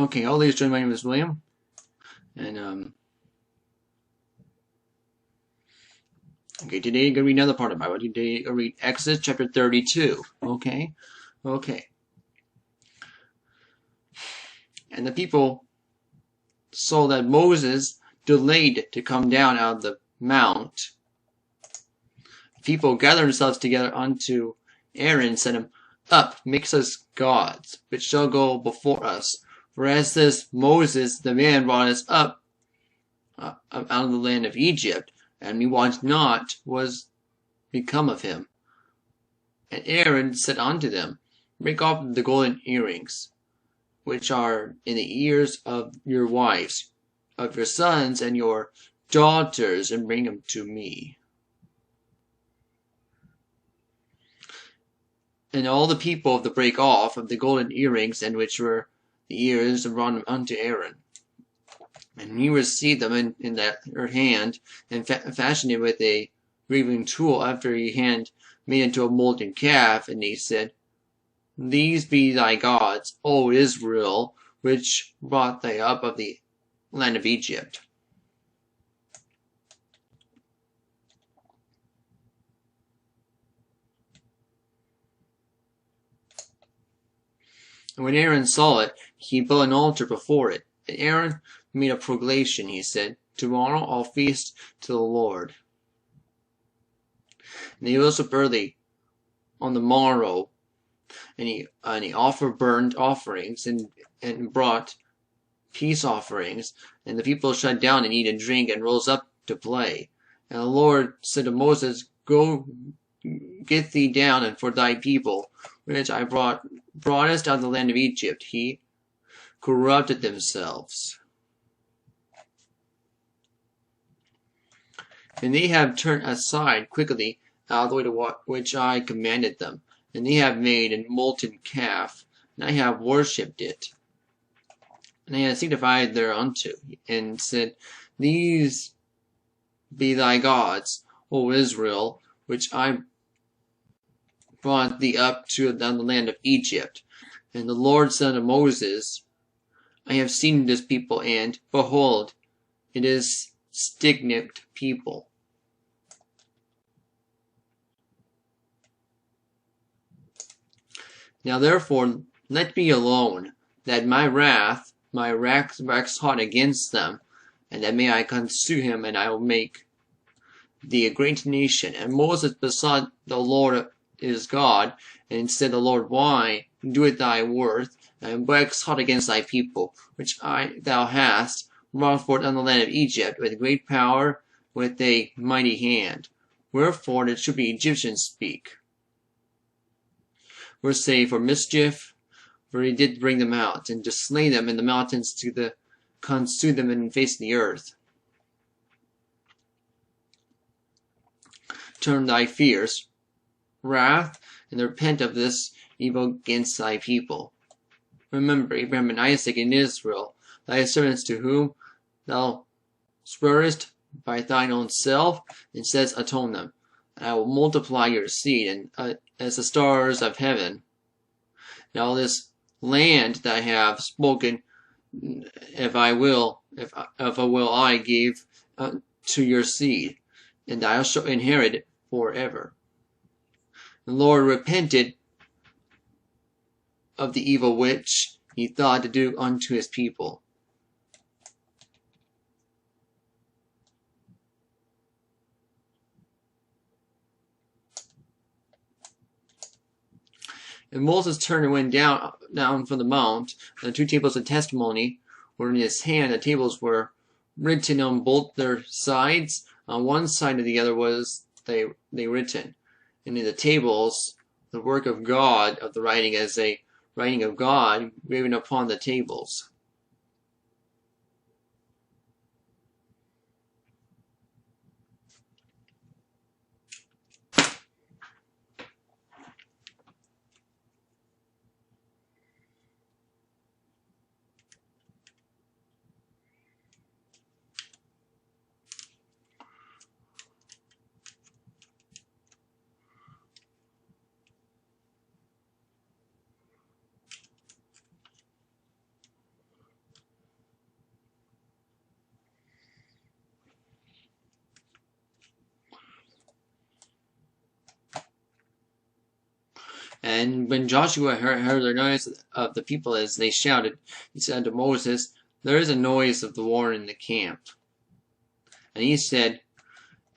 Okay, all ladies and gentlemen, my name is William, and okay, today I'm gonna read another part of the Bible. Today I'm gonna read Exodus chapter 32. Okay, and the people saw that Moses delayed to come down out of the mount. People gathered themselves together unto Aaron and said him, Up, make us gods, which shall go before us. For as this Moses, the man, brought us up out of the land of Egypt, and we wot not was become of him. And Aaron said unto them, Break off the golden earrings, which are in the ears of your wives, of your sons and your daughters, and bring them to me. And all the people of the break off of the golden earrings, and which were the ears, and brought them unto Aaron. And he received them in her hand, and fashioned it with a reeving tool, after he had made into a molten calf. And he said, These be thy gods, O Israel, which brought thee up of the land of Egypt. And when Aaron saw it, he built an altar before it. And Aaron made a proclamation, he said, Tomorrow I'll feast to the Lord. And he rose up early on the morrow, and he offered burnt offerings, and brought peace offerings. And the people sat down and eat and drink, and rose up to play. And the Lord said to Moses, Go, get thee down, and for thy people, which I broughtest out of the land of Egypt, he corrupted themselves. And they have turned aside quickly out of the way to which I commanded them. And they have made a molten calf, and I have worshipped it. And I have signified thereunto, and said, These be thy gods, O Israel, which I brought thee up to the land of Egypt. And the Lord said to Moses, I have seen this people, and, behold, it is stiff-necked people. Now therefore let me alone, that my wrath wax hot against them, and that may I consume him, and I will make thee a great nation. And Moses besought the Lord his God, and said, The Lord, why doeth thy worth, and wax hot against thy people, which thou hast brought forth on the land of Egypt, with great power, with a mighty hand? Wherefore it should be Egyptians speak. Or say, for mischief, for he did bring them out, and to slay them in the mountains, to consume them in the face of the earth. Turn thy fierce wrath, and repent of this evil against thy people. Remember Abraham and Isaac and Israel, thy servants, to whom thou swearest by thine own self, and saidst, Atone them. And I will multiply your seed, and as the stars of heaven. Now this land that I have spoken, if I will, I give to your seed, and thou shalt inherit it forever. The Lord repented of the evil which he thought to do unto his people. And Moses turned and went down from the mount, and the 2 tables of testimony were in his hand. The tables were written on both their sides. On one side and the other was they written. And in the tables, the work of God, of the writing as a writing of God, graven upon the tables. And when Joshua heard the noise of the people as they shouted, he said to Moses, "There is a noise of the war in the camp." And he said,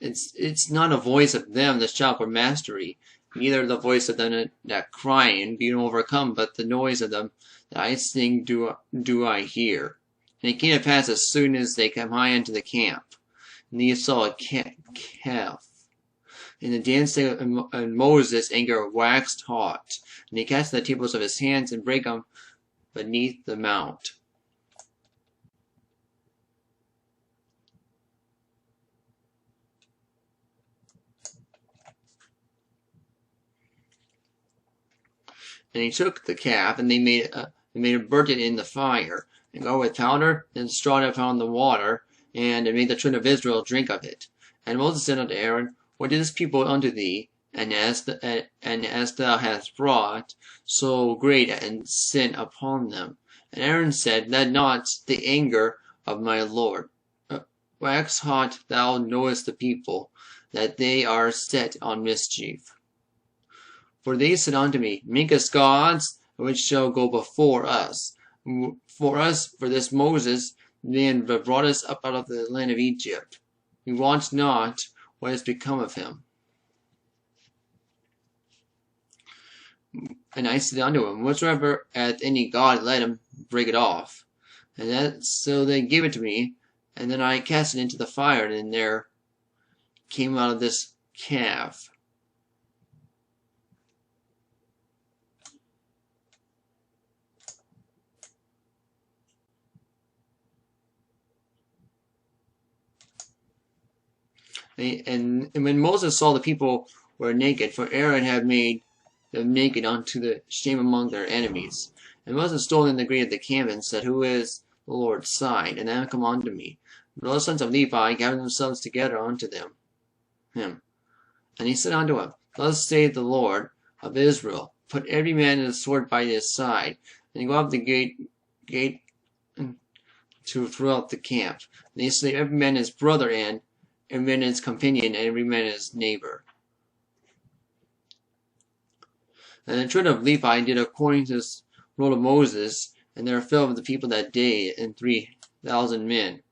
It's not a voice of them that shout for mastery, neither the voice of them that cry and being overcome, but the noise of them that I sing do I hear. And it came to pass as soon as they came high into the camp, and they saw a calf. And the dance and Moses' anger waxed hot, and he cast the tables of his hands and brake them beneath the mount. And he took the calf, and they made it burnt it in the fire, and go with powder, and strawed upon the water, and made the children of Israel drink of it. And Moses said unto Aaron, What did this people unto thee? And as thou hast brought so great a sin upon them. And Aaron said, Let not the anger of my Lord wax hot. Thou knowest the people, that they are set on mischief. For they said unto me, Make us gods, which shall go before us. For this Moses, man brought us up out of the land of Egypt. We wot not what has become of him. And I said unto him, Whatsoever hath any God, let him break it off. So they gave it to me, and then I cast it into the fire, and there came out of this calf. And when Moses saw the people were naked, for Aaron had made them naked unto the shame among their enemies. And Moses stole in the grate of the camp, and said, Who is the Lord's side? And then come unto me. And all the sons of Levi gathered themselves together unto him. And he said unto him, Thus saith the Lord of Israel, Put every man his sword by his side, and go up the gate to throughout the camp. And they slay every man his brother, and every man his companion, and every man his neighbor. And the children of Levi did according to the rule of Moses, and there fell of the people that day 3,000 men.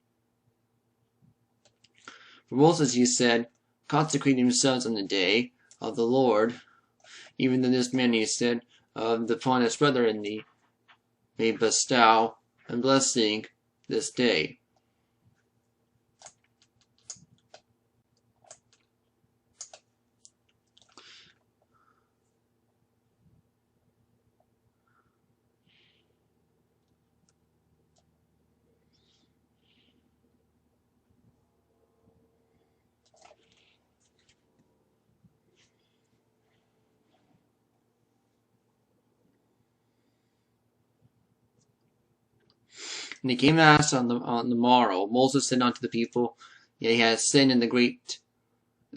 For Moses he said, Consecrate yourselves on the day of the Lord, even to this man he said, upon his brother, and thee may bestow and blessing this day. And it came to pass on the morrow, Moses said unto the people, Ye have sinned in the great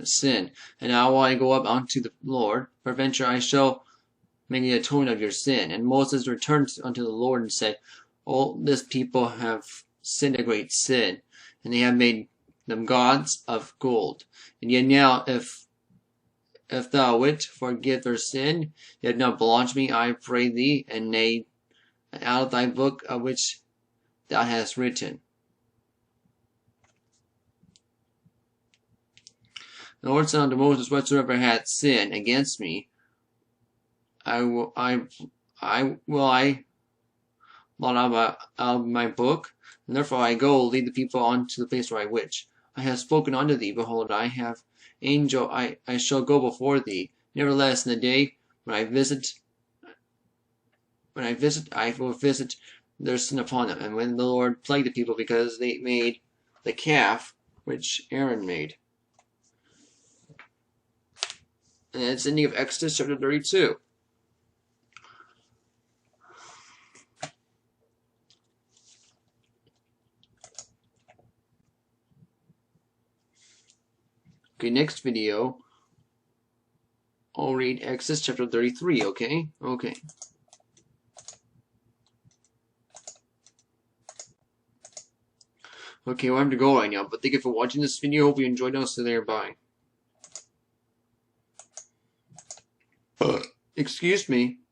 sin. And now while I go up unto the Lord, peradventure I shall make the atonement of your sin. And Moses returned unto the Lord, and said, All this people have sinned a great sin, and they have made them gods of gold. And yet now, if thou wilt forgive their sin, yet not blotch me, I pray thee, and nay, out of thy book of which thou hast written. The Lord said unto Moses, Whatsoever hath sinned against me, I will blot out of my book, and therefore I go lead the people unto the place where I wish. I have spoken unto thee, behold, I have angel, I shall go before thee. Nevertheless, in the day when I visit, I will visit their sin upon them. And when the Lord plagued the people because they made the calf which Aaron made. And that's the ending of Exodus chapter 32. Okay, next video, I'll read Exodus chapter 33, okay? Okay. Okay, well, I have to go right now, but thank you for watching this video. Hope you enjoyed it. I'll see you there. Bye. Excuse me.